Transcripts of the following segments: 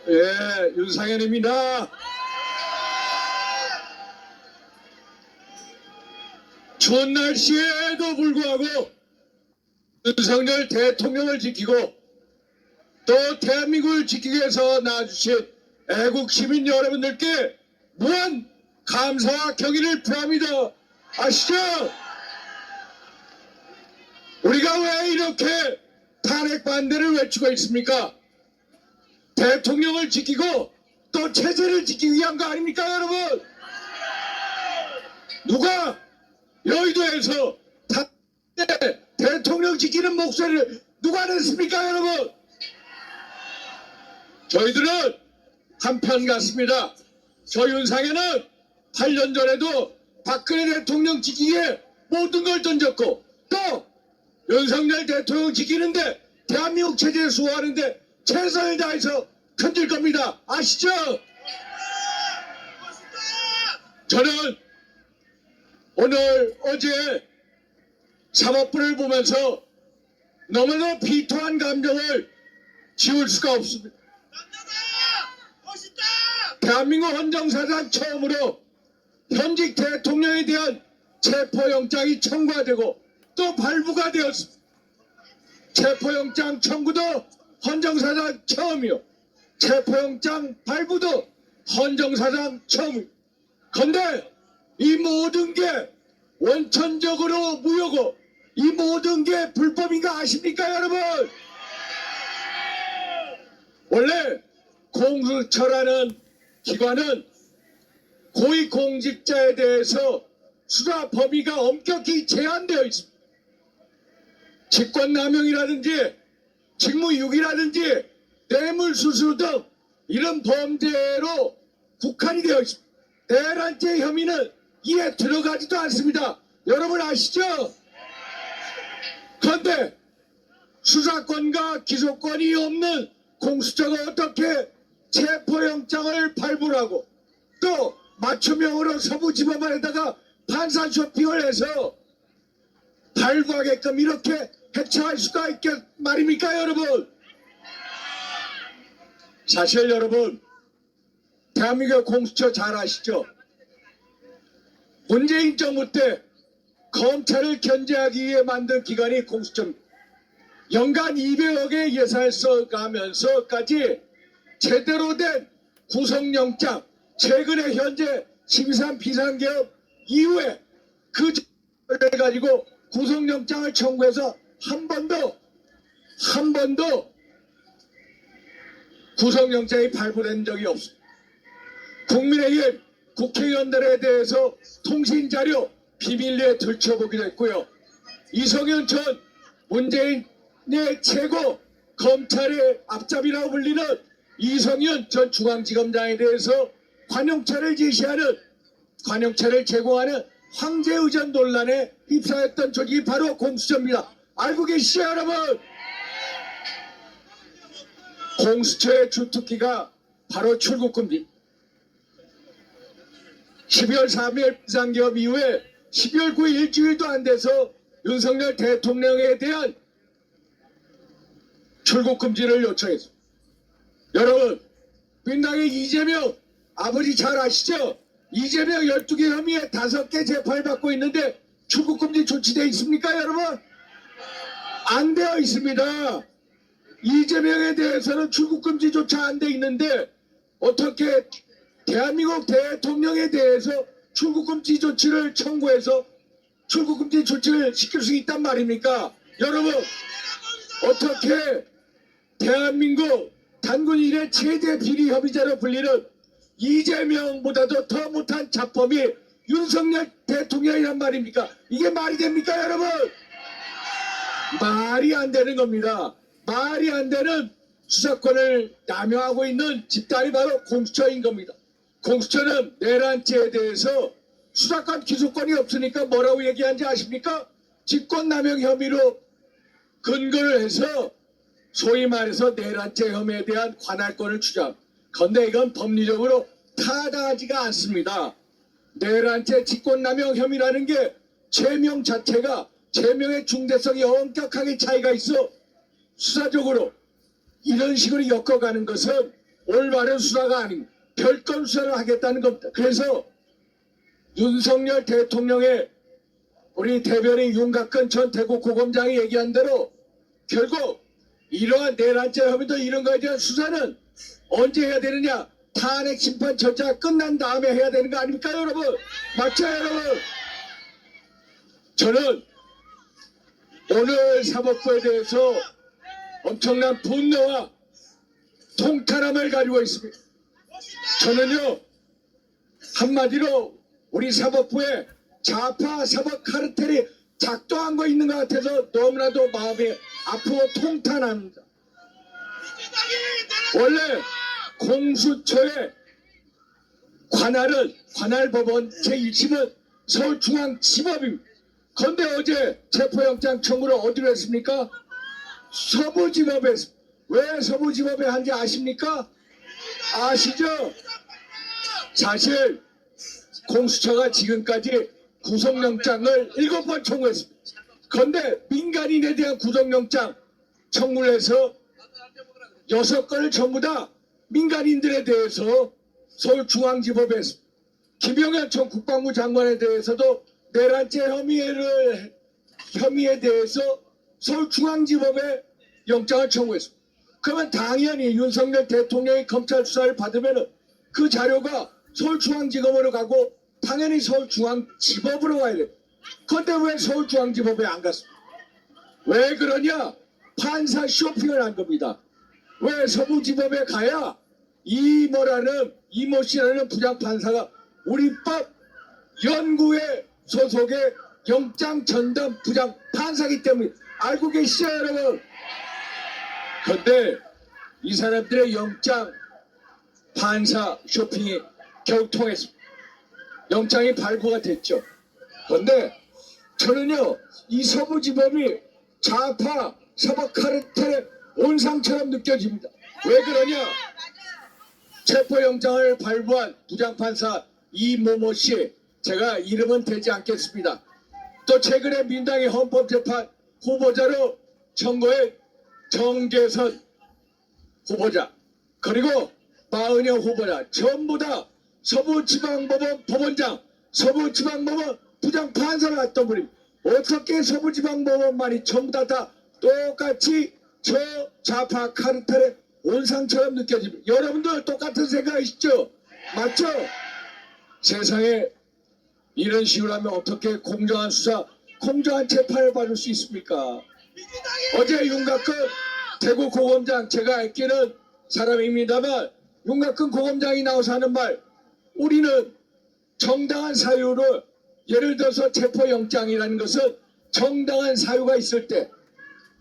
예, 윤상현입니다. 추운 날씨에도 불구하고 윤석열 대통령을 지키고 또 대한민국을 지키기 위해서 나와주신 애국 시민 여러분들께 무한 감사와 경의를 표합니다. 아시죠? 우리가 왜 이렇게 탄핵 반대를 외치고 있습니까? 대통령을 지키고 또 체제를 지키기 위한 거 아닙니까, 여러분? 누가 여의도에서 대통령 지키는 목소리를 누가 냈습니까, 여러분? 저희들은 한편 같습니다. 저 윤상현은 8년 전에도 박근혜 대통령 지키기에 모든 걸 던졌고 또 윤석열 대통령 지키는데 대한민국 체제에 수호하는데 최선을 다해서 건질 겁니다. 아시죠? 저는 오늘 어제 사법부를 보면서 너무나 비통한 감정을 지울 수가 없습니다. 대한민국 헌정사상 처음으로 현직 대통령에 대한 체포영장이 청구가 되고 또 발부가 되었습니다. 체포영장 청구도 헌정사상 처음이요. 체포영장 발부도 헌정사상 처음이요. 그런데 이 모든 게 원천적으로 무효고 이 모든 게 불법인 거 아십니까, 여러분? 원래 공수처라는 기관은 고위공직자에 대해서 수사 범위가 엄격히 제한되어 있습니다. 직권남용이라든지 직무유기라든지 뇌물수수 등 이런 범죄로 국한이 되어 있습니다. 내란죄 혐의는 이에 들어가지도 않습니다. 여러분 아시죠? 그런데 수사권과 기소권이 없는 공수처가 어떻게 체포영장을 발부하고 또 맞춤형으로 서부지법원에다가 판사 쇼핑을 해서 발부하게끔 이렇게 해체할 수가 있겠 말입니까, 여러분? 사실 여러분, 대한민국 공수처 잘 아시죠? 문재인 정부 때 검찰을 견제하기 위해 만든 기관이 공수처입니다. 연간 200억의 예산을 써가면서까지 제대로 된 구속영장, 최근에 현재 심산 비상계엄 이후에 그 점을 가지고 구속영장을 청구해서 한 번도 구속영장이 발부된 적이 없습니다. 국민의힘 국회의원들에 대해서 통신자료 비밀리에 들춰보기도 했고요. 이성윤 전 문재인의 최고 검찰의 앞잡이라고 불리는 이성윤 전 중앙지검장에 대해서 관용차를 제시하는 관용차를 제공하는 황제의전 논란에 휩싸였던 조직이 바로 공수처입니다. 알고 계시죠, 여러분? 공수처의 주특기가 바로 출국금지. 12월 3일 비상계엄 이후에 12월 9일 일주일도 안 돼서 윤석열 대통령에 대한 출국금지를 요청했습니다. 여러분, 민당의 이재명 아버지 잘 아시죠? 이재명 12개 혐의에 5개 재판을 받고 있는데 출국금지 조치되어 있습니까, 여러분? 안 되어 있습니다. 이재명에 대해서는 출국금지조차 안 돼 있는데 어떻게 대한민국 대통령에 대해서 출국금지 조치를 청구해서 출국금지 조치를 시킬 수 있단 말입니까? 여러분, 어떻게 대한민국 단군 이래 최대 비리 혐의자로 불리는 이재명보다도 더 못한 자범이 윤석열 대통령이란 말입니까? 이게 말이 됩니까, 여러분? 말이 안 되는 겁니다. 말이 안 되는 수사권을 남용하고 있는 집단이 바로 공수처인 겁니다. 공수처는 내란죄에 대해서 수사권 기소권이 없으니까 뭐라고 얘기하는지 아십니까? 직권남용 혐의로 근거를 해서 소위 말해서 내란죄 혐의에 대한 관할권을 주장. 그런데 이건 법리적으로 타당하지가 않습니다. 내란죄 직권남용 혐의라는 게 죄명 자체가 죄명의 중대성이 엄격하게 차이가 있어 수사적으로 이런 식으로 엮어가는 것은 올바른 수사가 아닌 별건 수사를 하겠다는 겁니다. 그래서 윤석열 대통령의 우리 대변인 윤곽근 전 대구고검장이 얘기한 대로 결국 이러한 내란죄 혐의도 이런 거에 대한 수사는 언제 해야 되느냐? 탄핵 심판 절차가 끝난 다음에 해야 되는 거 아닙니까, 여러분? 맞죠, 여러분? 저는 오늘 사법부에 대해서 엄청난 분노와 통탄함을 가지고 있습니다. 저는요, 한마디로 우리 사법부에 좌파 사법 카르텔이 작동한 거 있는 것 같아서 너무나도 마음이 아프고 통탄합니다. 원래 공수처의 관할법원 제1심은 서울중앙지법입니다. 그런데 어제 체포영장 청구를 어디로 했습니까? 서부지법에 했습니다. 왜 서부지법에 한지 아십니까? 아시죠? 사실 공수처가 지금까지 구속영장을 7번 청구했습니다. 그런데 민간인에 대한 구속영장 청구를 해서 6건을 전부 다 민간인들에 대해서 서울중앙지법에 했습니다. 김영현 전 국방부 장관에 대해서도 내란죄 혐의에 대해서 서울중앙지법에 영장을 청구했습니다. 그러면 당연히 윤석열 대통령이 검찰 수사를 받으면 그 자료가 서울중앙지검으로 가고 당연히 서울중앙지법으로 가야 돼요. 그런데 왜 서울중앙지법에 안 갔습니까? 왜 그러냐? 판사 쇼핑을 한 겁니다. 왜 서부지법에 가야 이모 씨라는 부장판사가 우리법 연구회 소속의 영장 전담 부장판사기 때문에 알고 계시죠, 여러분? 그런데 이 사람들의 영장 판사 쇼핑이 결국 통했습니다. 영장이 발부가 됐죠. 그런데 저는요, 이 서부지법이 좌파 사법 카르텔의 온상처럼 느껴집니다. 왜 그러냐? 체포영장을 발부한 부장판사 이모모 씨, 제가 이름은 대지 않겠습니다. 또 최근에 민당의 헌법재판 후보자로 선거의 정계선 후보자, 그리고 마은영 후보자, 전부 다 서부지방법원 법원장, 서부지방법원 부장판사를 했던 분입니다. 어떻게 서부지방법원만이 전부 다 똑같이 저 좌파 카르텔의 온상처럼 느껴집니다. 여러분들 똑같은 생각이시죠? 맞죠? 세상에 이런 식으로 하면 어떻게 공정한 수사, 공정한 재판을 받을 수 있습니까? 어제 윤곽근 대구 고검장, 제가 아끼는 사람입니다만 윤곽근 고검장이 나와서 하는 말, 우리는 정당한 사유로, 예를 들어서 체포영장이라는 것은 정당한 사유가 있을 때,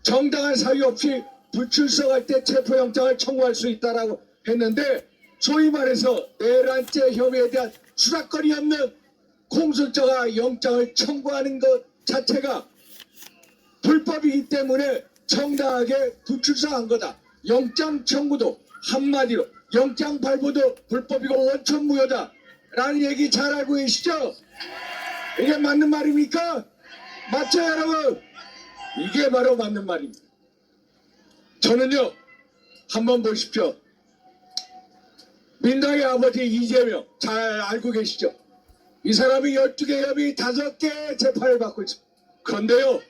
정당한 사유 없이 불출석할 때 체포영장을 청구할 수 있다라고 했는데, 소위 말해서 내란죄 혐의에 대한 수사권이 없는 공수처가 영장을 청구하는 것 자체가 불법이기 때문에 정당하게 불출석한 거다. 영장 청구도 한마디로 영장 발부도 불법이고 원천무효다 라는 얘기 잘 알고 계시죠? 이게 맞는 말입니까? 맞죠, 여러분? 이게 바로 맞는 말입니다. 저는요, 한번 보십시오. 민당의 아버지 이재명 잘 알고 계시죠? 이 사람이 12개 혐의 5개 재판을 받고 있습니다. 그런데요,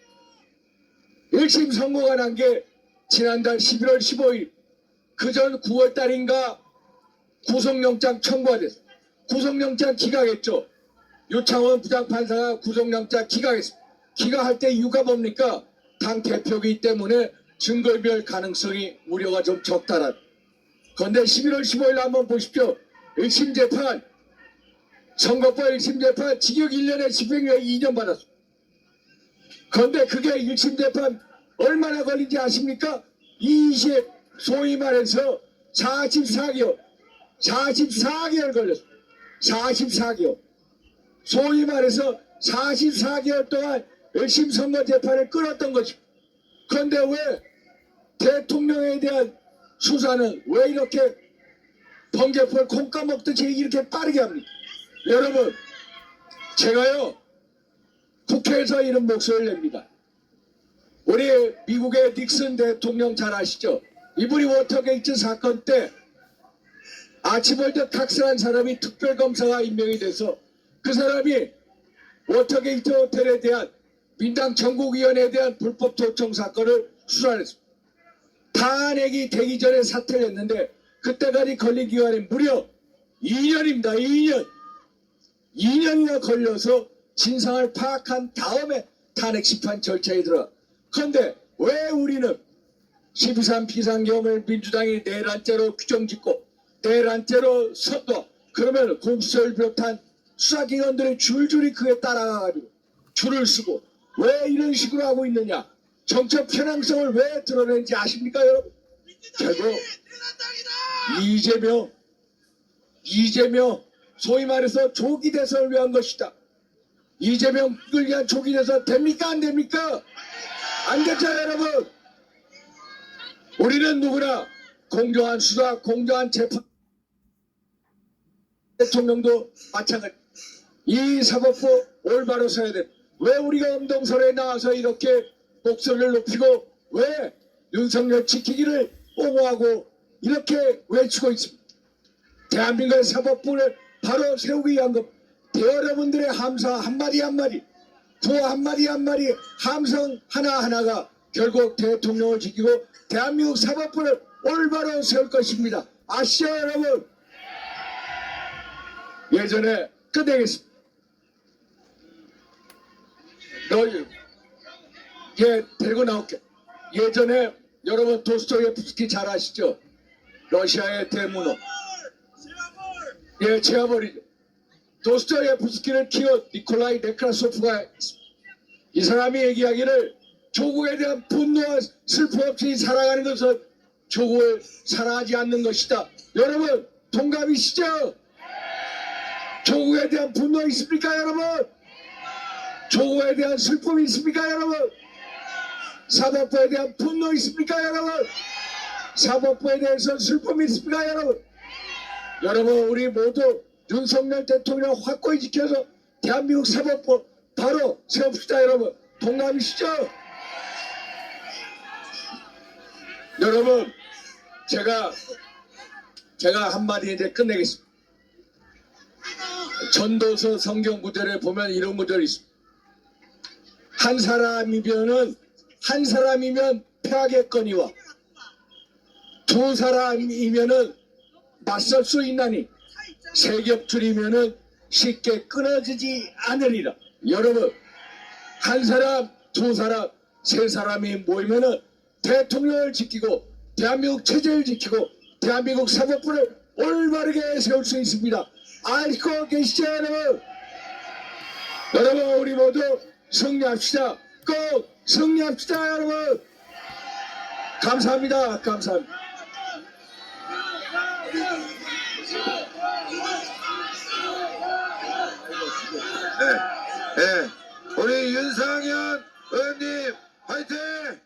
1심 선고가 난 게 지난달 11월 15일, 그전 9월 달인가 구속영장 청구가 됐습니다. 구속영장 기각했죠. 유창원 부장판사가 구속영장 기각했습니다. 기각할 때 이유가 뭡니까? 당 대표이기 때문에 증거인멸 가능성이 우려가 좀 적다란. 그런데 11월 15일 한번 보십시오. 1심 재판, 선거법 1심 재판 징역 1년에 집행유예 2년 받았습니다. 그런데 그게 1심 재판 얼마나 걸린지 아십니까? 소위 말해서 44개월 걸렸습니다. 44개월. 소위 말해서 44개월 동안 1심 선거 재판을 끌었던 것입니다. 그런데 왜 대통령에 대한 수사는 왜 이렇게 번개풀 콩 까먹듯이 이렇게 빠르게 합니까? 여러분, 제가요, 국회에서 이런 목소리를 냅니다. 우리 미국의 닉슨 대통령 잘 아시죠? 이분이 워터게이트 사건 때 아치몰드 탁스라는 사람이 특별검사가 임명이 돼서 그 사람이 워터게이트 호텔에 대한 민당 전국위원회에 대한 불법 도청 사건을 수사를 했습니다. 탄핵이 되기 전에 사퇴를 했는데 그때까지 걸린 기간이 무려 2년입니다. 2년. 2년이나 걸려서 진상을 파악한 다음에 탄핵 심판 절차에 들어가. 그런데 왜 우리는 12.3 비상경험을 민주당이 내란죄로 규정짓고 내란죄로 선도 그러면 공수처를 비롯한 수사기관들이 줄줄이 그에 따라가가지고 줄을 쓰고 왜 이런 식으로 하고 있느냐. 정책 편향성을 왜 드러내는지 아십니까 여러분? 결국 이재명 소위 말해서 조기 대선을 위한 것이다. 이재명을 위한 조기 대선 됩니까 안 됩니까? 안 됐잖아요 여러분. 우리는 누구나 공정한 수사 공정한 재판 대통령도 마찬가지. 이 사법부 올바로 서야 돼. 왜 우리가 엄동설에 나와서 이렇게 목소리를 높이고 왜 윤석열 지키기를 옹호하고 이렇게 외치고 있습니다. 대한민국의 사법부를 바로 세우기 위한 것. 여러분들의 함사 한마디 한마디 구호 한마디 한마디 함성 하나하나가 결국 대통령을 지키고 대한민국 사법부를 올바로 세울 것입니다. 아시죠 여러분? 예전에 끝내겠습니다. 데리고 나올게. 예전에 여러분 도스토옙스키 잘 아시죠? 러시아의 대문호. 제아벌이죠. 도스토옙스키를 키운 니콜라이 네크라소프가 있습니다. 이 사람이 얘기하기를 조국에 대한 분노와 슬픔 없이 살아가는 것은 조국을 사랑하지 않는 것이다. 여러분 동감이시죠? 조국에 대한 분노 있습니까 여러분? 조국에 대한 슬픔이 있습니까 여러분? 사법부에 대한 분노 있습니까 여러분? 사법부에 대해서 슬픔이 있습니까 여러분? 여러분 우리 모두 윤석열 대통령 확고히 지켜서 대한민국 사법부 바로 세웁시다 여러분. 동감이시죠? 여러분 제가 한마디 이제 끝내겠습니다. 전도서 성경 구절에 보면 이런 구절이 있습니다. 한 사람이면 패하겠거니와 두 사람이면은 맞설 수 있나니 세 겹줄이면은 쉽게 끊어지지 않으리라. 여러분 한 사람, 두 사람, 세 사람이 모이면은 대통령을 지키고 대한민국 체제를 지키고 대한민국 사법부를 올바르게 세울 수 있습니다. 알고 계시죠 여러분? 여러분 우리 모두 승리합시다. 꼭 승리합시다 여러분. 감사합니다. 감사합니다. 네, 우리 윤상현 의원님 화이팅!